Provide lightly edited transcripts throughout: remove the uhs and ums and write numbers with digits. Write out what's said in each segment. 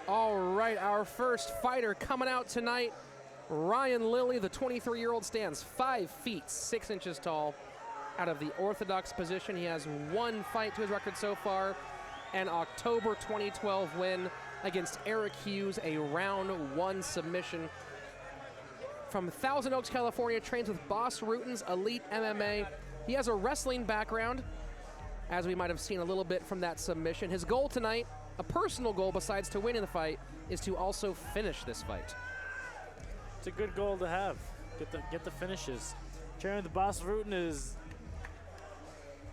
All right, our first fighter coming out tonight, Ryan Lilley, the 23-year-old, stands 5 feet 6 inches tall. Out of the orthodox position, he has 1 fight to his record so far, an October 2012 win against Eric Hughes, a round 1 submission. From Thousand Oaks, California, trains with Boss Rutten's Elite MMA. He has a wrestling background, as we might have seen a little bit from that submission. His goal tonight, a personal goal besides to win in the fight, is to also finish this fight. It's a good goal to have. Get the finishes. Training with Boss Rutten is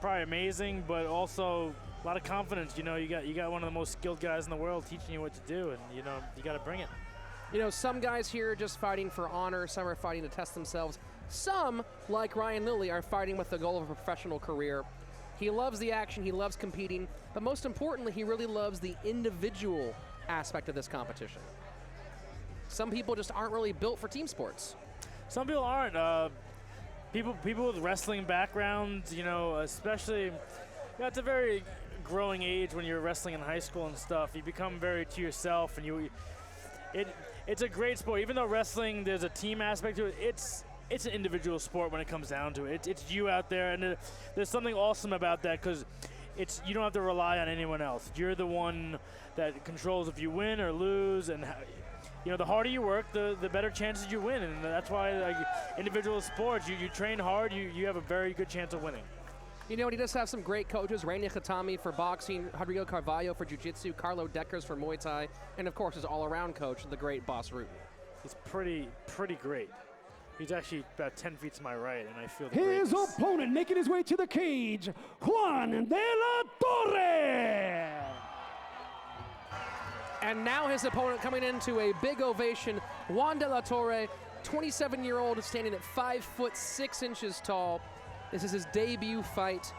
probably amazing, but also a lot of confidence. You know, you got one of the most skilled guys in the world teaching you what to do, and you know you got to bring it. You know, some guys here are just fighting for honor. Some are fighting to test themselves. Some, like Ryan Lilley, are fighting with the goal of a professional career. He loves the action, he loves competing, but most importantly, he really loves the individual aspect of this competition. Some people just aren't really built for team sports. Some people aren't. People with wrestling backgrounds, you know, especially, it's a very growing age when you're wrestling in high school and stuff. You become very to yourself, and it's a great sport. Even though wrestling, there's a team aspect to it, it's an individual sport when it comes down to it. It's you out there, and there's something awesome about that because you don't have to rely on anyone else. You're the one that controls if you win or lose, and you know the harder you work, the better chances you win, and that's why like individual sports, you train hard, you have a very good chance of winning. You know, he does have some great coaches, Rainy Khatami for boxing, Rodrigo Carvalho for jiu-jitsu, Carlo Deckers for Muay Thai, and of course his all-around coach, the great Boss Rutten. He's pretty great. He's actually about 10 feet to my right, and I feel the His greatness. opponent making his way to the cage, Juan de la Torre. And now his opponent coming into a big ovation, Juan de la Torre, 27-year-old, standing at 5 foot 6 inches tall. This is his debut fight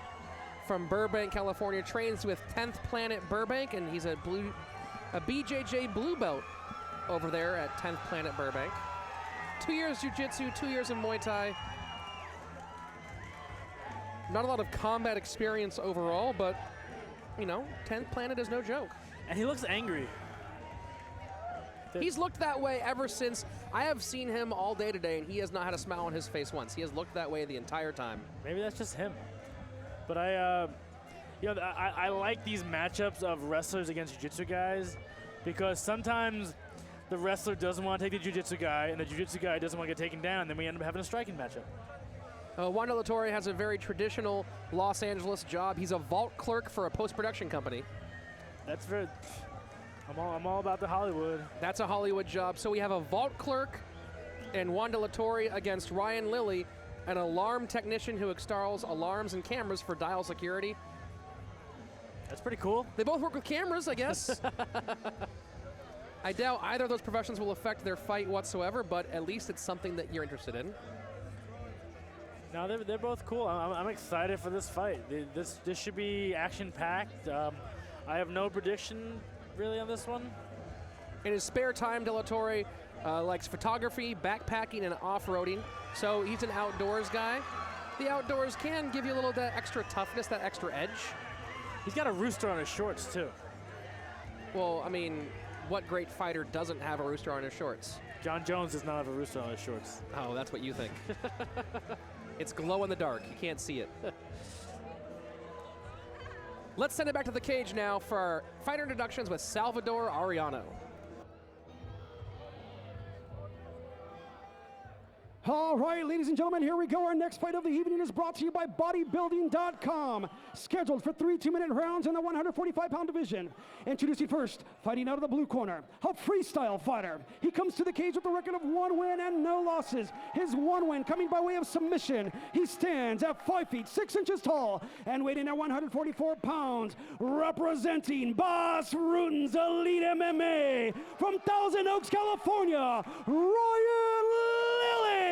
from Burbank, California. Trains with 10th Planet Burbank, and he's a BJJ blue belt over there at 10th Planet Burbank. 2 years jiu-jitsu, 2 years in Muay Thai. Not a lot of combat experience overall, but, you know, 10th Planet is no joke. And he looks angry. He's looked that way ever since. I have seen him all day today, and he has not had a smile on his face once. He has looked that way the entire time. Maybe that's just him. But I like these matchups of wrestlers against jiu-jitsu guys because sometimes the wrestler doesn't want to take the jiu-jitsu guy, and the jiu-jitsu guy doesn't want to get taken down, then we end up having a striking matchup. Juan de la Torre has a very traditional Los Angeles job. He's a vault clerk for a post-production company. That's very... I'm all about the Hollywood. That's a Hollywood job. So we have a vault clerk and Juan de la Torre against Ryan Lilley, an alarm technician who installs alarms and cameras for dial security. That's pretty cool. They both work with cameras, I guess. I doubt either of those professions will affect their fight whatsoever, but at least it's something that you're interested in. No, they're both cool. I'm excited for this fight. This should be action-packed. I have no prediction really on this one. In his spare time, De La Torre likes photography, backpacking, and off-roading. So he's an outdoors guy. The outdoors can give you a little that extra toughness, that extra edge. He's got a rooster on his shorts, too. Well, I mean, what great fighter doesn't have a rooster on his shorts? John Jones does not have a rooster on his shorts. Oh, that's what you think. It's glow in the dark. You can't see it. Let's send it back to the cage now for our fighter introductions with Salvador Arellano. All right, ladies and gentlemen, here we go. Our next fight of the evening is brought to you by bodybuilding.com. Scheduled for 3 2-minute rounds in the 145-pound division. Introducing first, fighting out of the blue corner, a freestyle fighter. He comes to the cage with a record of 1 win and no losses. His 1 win coming by way of submission. He stands at 5 feet 6 inches tall and weighing at 144 pounds. Representing Boss Rutten's Elite MMA from Thousand Oaks, California, Ryan Lilley.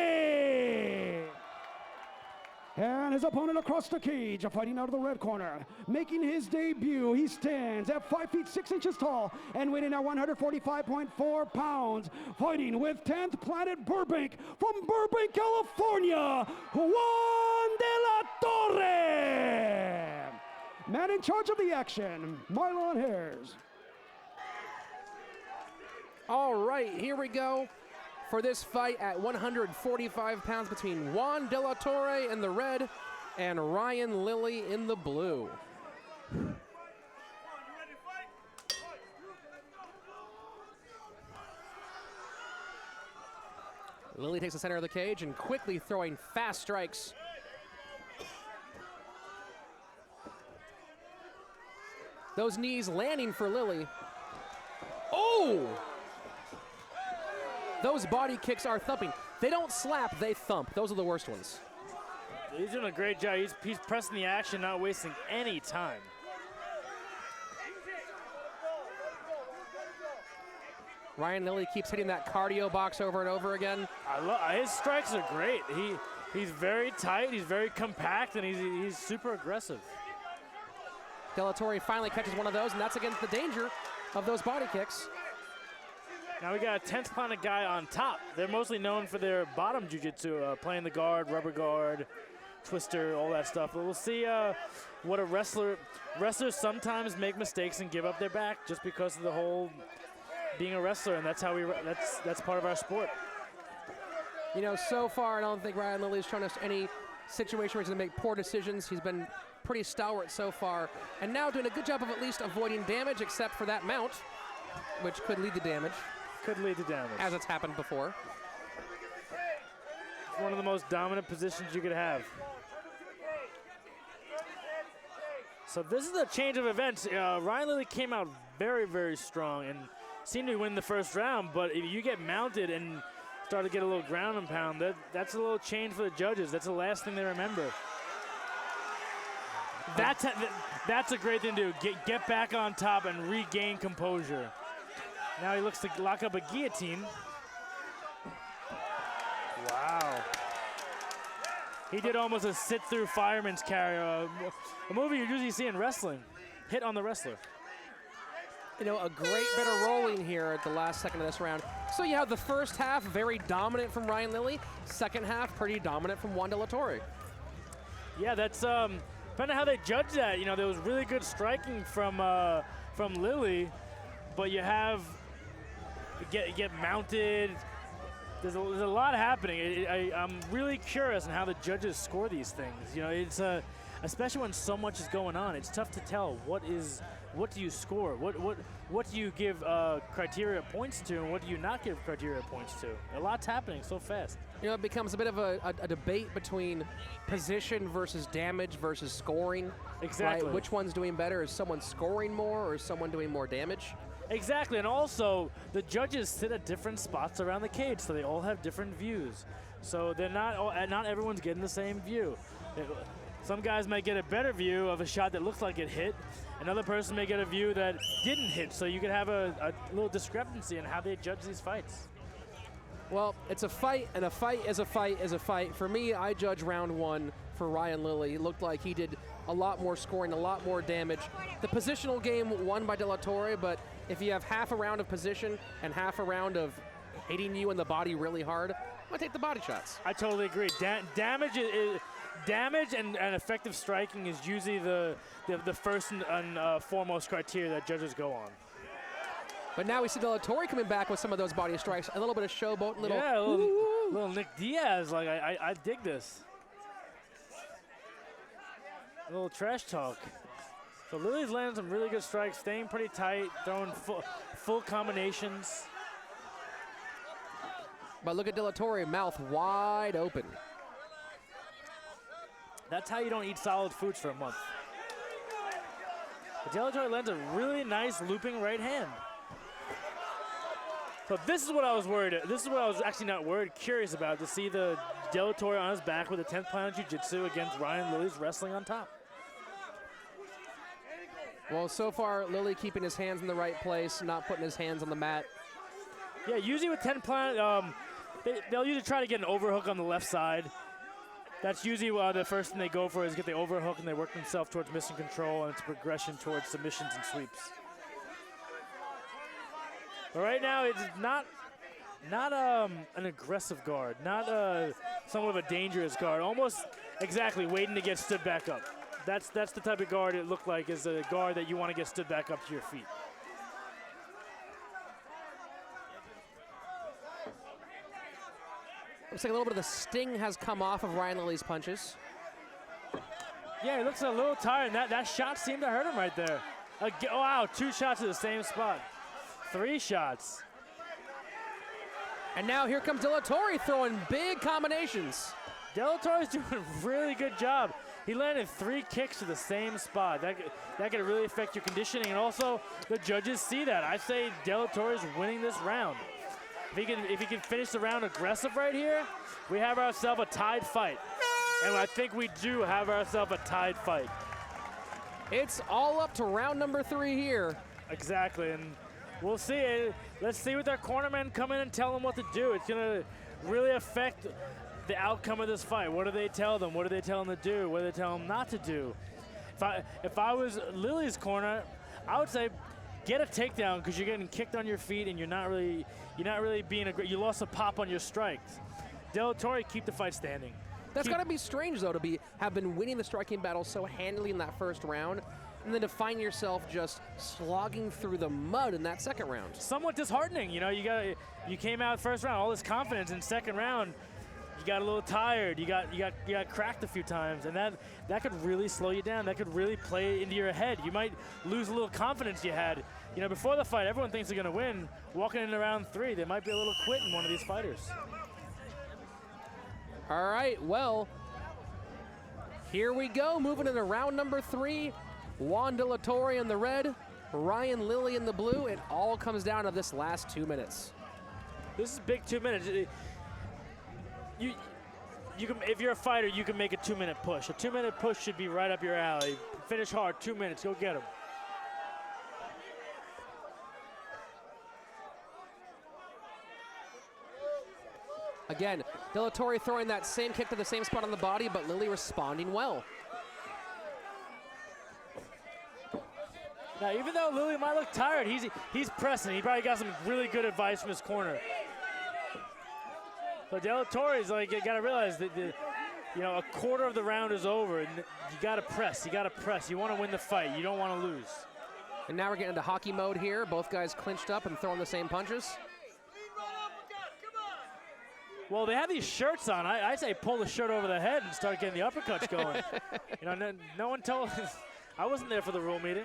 And his opponent across the cage, fighting out of the red corner, making his debut. He stands at 5 feet 6 inches tall and weighing at 145.4 pounds, fighting with 10th Planet Burbank from Burbank, California, Juan de la Torre. Man in charge of the action, Marlon Hares. All right, here we go for this fight at 145 pounds between Juan de la Torre in the red and Ryan Lilley in the blue. Lilley takes the center of the cage and quickly throwing fast strikes. Those knees landing for Lilley. Oh! Those body kicks are thumping. They don't slap, they thump. Those are the worst ones. He's doing a great job. He's pressing the action, not wasting any time. Ryan Lilley keeps hitting that cardio box over and over again. His strikes are great. He's very tight, he's very compact, and he's super aggressive. De La Torre finally catches one of those, and that's against the danger of those body kicks. Now we got a 10th pounded guy on top. They're mostly known for their bottom jiu-jitsu, playing the guard, rubber guard, twister, all that stuff. But we'll see what a wrestlers sometimes make mistakes and give up their back just because of the whole being a wrestler, and that's part of our sport. You know, so far I don't think Ryan Lilley's shown us any situation where he's going to make poor decisions. He's been pretty stalwart so far, and now doing a good job of at least avoiding damage, except for that mount, which could lead to damage. Could lead to damage. As it's happened before. It's one of the most dominant positions you could have. So this is a change of events. Ryan Lilley came out very, very strong and seemed to win the first round, but if you get mounted and start to get a little ground and pound, that's a little change for the judges. That's the last thing they remember. That's a great thing to do. Get back on top and regain composure. Now he looks to lock up a guillotine. Wow. He did almost a sit-through fireman's carry, a movie you usually see in wrestling. Hit on the wrestler. You know, a great bit of rolling here at the last second of this round. So you have the first half very dominant from Ryan Lilley. Second half pretty dominant from Juan de la Torre. Yeah, that's depending on how they judge that. You know, there was really good striking from Lilley, but you get mounted. There's a lot happening. I'm really curious on how the judges score these things. You know, it's especially when so much is going on. It's tough to tell what do you score, what do you give criteria points to, and what do you not give criteria points to. A lot's happening so fast. You know, it becomes a bit of a debate between position versus damage versus scoring. Exactly. Right? Which one's doing better? Is someone scoring more, or is someone doing more damage? Exactly, and also the judges sit at different spots around the cage, so they all have different views. So they're not everyone's getting the same view. Some guys might get a better view of a shot that looks like it hit. Another person may get a view that didn't hit. So you could have a little discrepancy in how they judge these fights. Well, it's a fight, and a fight is a fight is a fight. For me, I judge round one for Ryan Lilley. It looked like he did a lot more scoring, a lot more damage. The positional game won by De La Torre, but if you have half a round of position and half a round of hitting you in the body really hard, I'm going to take the body shots. I totally agree. Damage and effective striking is usually the first and foremost criteria that judges go on. But now we see De La Torre coming back with some of those body strikes. A little bit of showboat, little Nick Diaz. Like I dig this. A little trash talk. So Lilley's landing some really good strikes, staying pretty tight, throwing full combinations. But look at De La Torre, mouth wide open. That's how you don't eat solid foods for a month. But De La Torre lands a really nice looping right hand. So this is what I was worried. This is what I was actually not worried, curious about, to see the De La Torre on his back with a 10th pound jiu-jitsu against Ryan Lilley's wrestling on top. Well, so far, Lilley keeping his hands in the right place, not putting his hands on the mat. Yeah, usually with 10 pound, they'll usually try to get an overhook on the left side. That's usually the first thing they go for, is get the overhook, and they work themselves towards mission control, and it's progression towards submissions and sweeps. But right now, it's not an aggressive guard, not somewhat of a dangerous guard, almost exactly waiting to get stood back up. That's the type of guard it looked like, is a guard that you want to get stood back up to your feet. Looks like a little bit of the sting has come off of Ryan Lilley's punches. Yeah, he looks a little tired. That shot seemed to hurt him right there. Wow, 2 shots to the same spot. 3 shots. And now here comes De La Torre throwing big combinations. De La Torre's doing a really good job. He landed 3 kicks to the same spot. That could really affect your conditioning, and also the judges see that. I say De La Torre is winning this round. If he can finish the round aggressive right here, we have ourselves a tied fight. And I think we do have ourselves a tied fight. It's all up to round number 3 here. Exactly, and we'll see. Let's see what their cornermen come in and tell them what to do. It's gonna really affect the outcome of this fight. What do they tell them? What do they tell them to do? What do they tell them not to do? If I was Lilley's corner, I would say get a takedown because you're getting kicked on your feet and you're not really being you lost a pop on your strikes. De La Torre, keep the fight standing. That's got to be strange, though, to have been winning the striking battle so handily in that first round, and then to find yourself just slogging through the mud in that second round. Somewhat disheartening, you know. You came out first round, all this confidence, in second round, you got a little tired. You got cracked a few times, and that could really slow you down. That could really play into your head. You might lose a little confidence you had. You know, before the fight, everyone thinks they're going to win. Walking into round 3, they might be a little quit in one of these fighters. All right, well, here we go. Moving into round number 3. Juan De La Torre in the red, Ryan Lilley in the blue. It all comes down to this last 2 minutes. This is big 2 minutes. You can, if you're a fighter, you can make a 2-minute push. A 2-minute push should be right up your alley. Finish hard, 2 minutes, go get him. Again, De La Torre throwing that same kick to the same spot on the body, but Lilley responding well. Now, even though Lilley might look tired, he's pressing. He probably got some really good advice from his corner. But De La Torre's like, you got to realize that a quarter of the round is over, and you got to press. You got to press. You want to win the fight. You don't want to lose. And now we're getting into hockey mode here. Both guys clinched up and throwing the same punches. Well, they have these shirts on. I say pull the shirt over the head and start getting the uppercuts going. No one told us. I wasn't there for the rule meeting.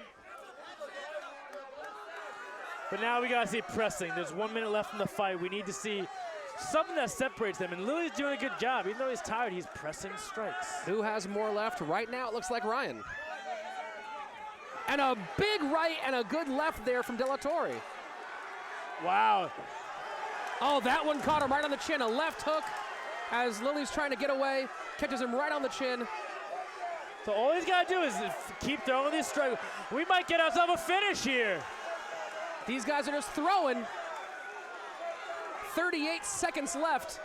But now we got to see pressing. There's 1 minute left in the fight. We need to see something that separates them. And Lilley's doing a good job. Even though he's tired, he's pressing strikes. Who has more left? Right now, it looks like Ryan. And a big right and a good left there from De La Torre. Wow. Oh, that one caught him right on the chin. A left hook as Lilley's trying to get away. Catches him right on the chin. So all he's got to do is keep throwing these strikes. We might get ourselves a finish here. These guys are just throwing. 38 seconds left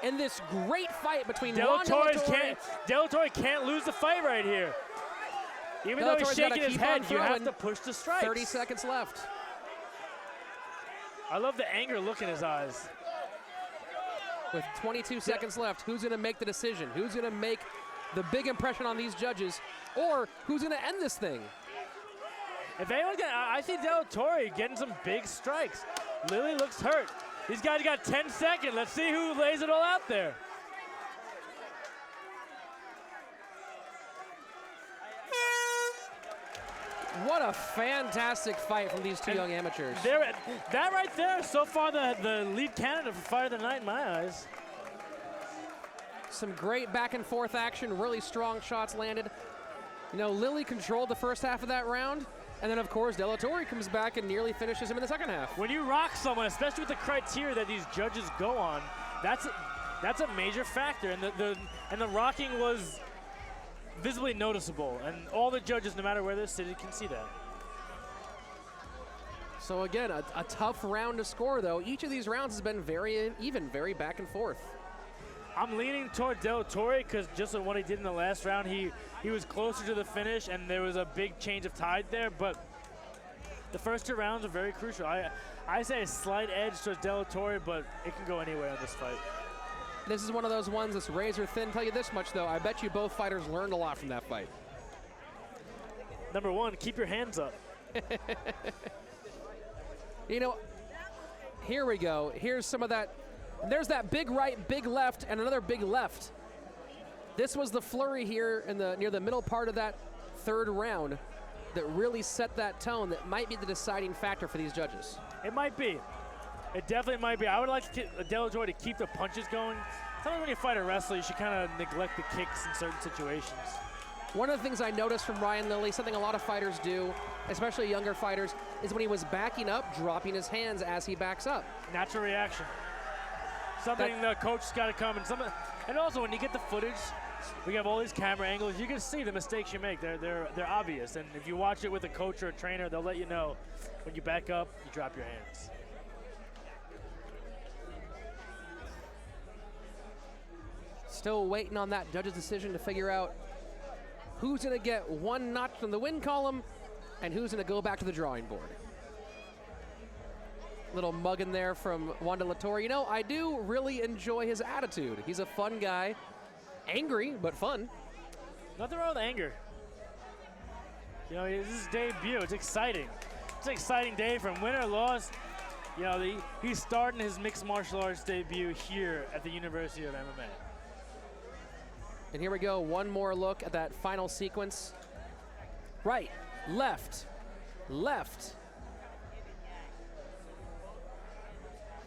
in this great fight between De La Torre can't lose the fight right here. Even though he's shaking his head, you have to push the strikes. 30 seconds left. I love the anger look in his eyes. With 22 seconds left, who's going to make the decision? Who's going to make the big impression on these judges? Or who's going to end this thing? If anyone's going to, I see De La Torre getting some big strikes. Lilley looks hurt. These guys got 10 seconds. Let's see who lays it all out there. What a fantastic fight from these two young amateurs. That right there, so far the lead candidate for fight of the night in my eyes. Some great back and forth action, really strong shots landed. Lilley controlled the first half of that round, and then of course De La Torre comes back and nearly finishes him in the second half. When you rock someone, especially with the criteria that these judges go on, that's a major factor, and the rocking was visibly noticeable, and all the judges, no matter where they're sitting, can see that. So again, a tough round to score, though. Each of these rounds has been very even, very back and forth. I'm leaning toward De La Torre because just on what he did in the last round, he was closer to the finish, and there was a big change of tide there, but the first 2 rounds are very crucial. I say a slight edge towards De La Torre, but it can go anywhere in this fight. This is one of those ones that's razor thin. Tell you this much, though. I bet you both fighters learned a lot from that fight. Number 1, keep your hands up. Here we go. Here's some of that And there's that big right, big left, and another big left. This was the flurry here in near the middle part of that third round that really set that tone that might be the deciding factor for these judges. It might be. It definitely might be. I would like De La Torre to keep the punches going. Sometimes when you fight a wrestler, you should kind of neglect the kicks in certain situations. One of the things I noticed from Ryan Lilley, something a lot of fighters do, especially younger fighters, is when he was backing up, dropping his hands as he backs up. Natural reaction. Something the coach's got to come. And also, when you get the footage, we have all these camera angles. You can see the mistakes you make. They're obvious. And if you watch it with a coach or a trainer, they'll let you know when you back up, you drop your hands. Still waiting on that judge's decision to figure out who's going to get one notch from the win column and who's going to go back to the drawing board. Little mug in there from Juan De La Torre. You know, I do really enjoy his attitude. He's a fun guy. Angry, but fun. Nothing wrong with anger. You know, this is his debut. It's exciting. It's an exciting day from win or loss. You know, he's starting his mixed martial arts debut here at the University of MMA. And here we go, one more look at that final sequence. Right, left, left.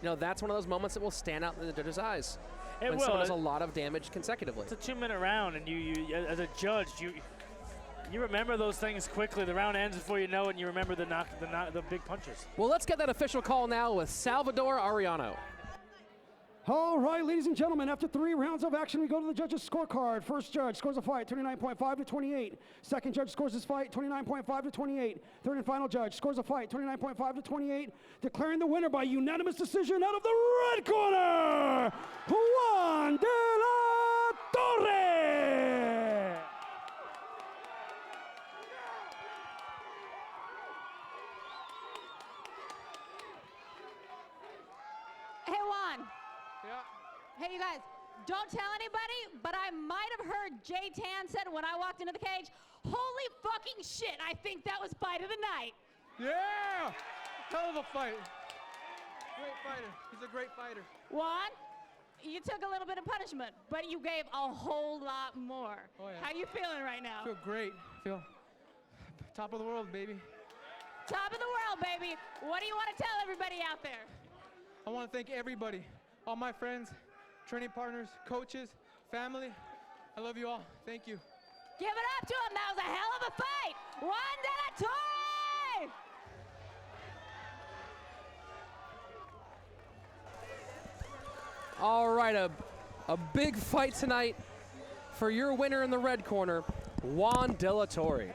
You know, that's one of those moments that will stand out in the judge's eyes. It when will. someone does a lot of damage consecutively. It's a 2-minute round, and you as a judge, you remember those things quickly. The round ends before you know it, and you remember the big punches. Well, let's get that official call now with Salvador Arellano. All right, ladies and gentlemen, after 3 rounds of action, we go to the judges' scorecard. First judge scores a fight, 29.5 to 28. Second judge scores his fight, 29.5 to 28. Third and final judge scores a fight, 29.5 to 28, declaring the winner by unanimous decision out of the red corner, Juan De La Torre. Hey, Juan. Yeah. Hey, you guys, don't tell anybody, but I might have heard Jay Tan said when I walked into the cage, holy fucking shit, I think that was fight of the night. Yeah! Hell of a fight. Great fighter. He's a great fighter. Juan, you took a little bit of punishment, but you gave a whole lot more. Oh, yeah. How you feeling right now? I feel great. I feel top of the world, baby. Top of the world, baby. What do you want to tell everybody out there? I want to thank everybody, all my friends, training partners, coaches, family. I love you all. Thank you. Give it up to him. That was a hell of a fight. Juan De La Torre! All right, a big fight tonight for your winner in the red corner, Juan De La Torre.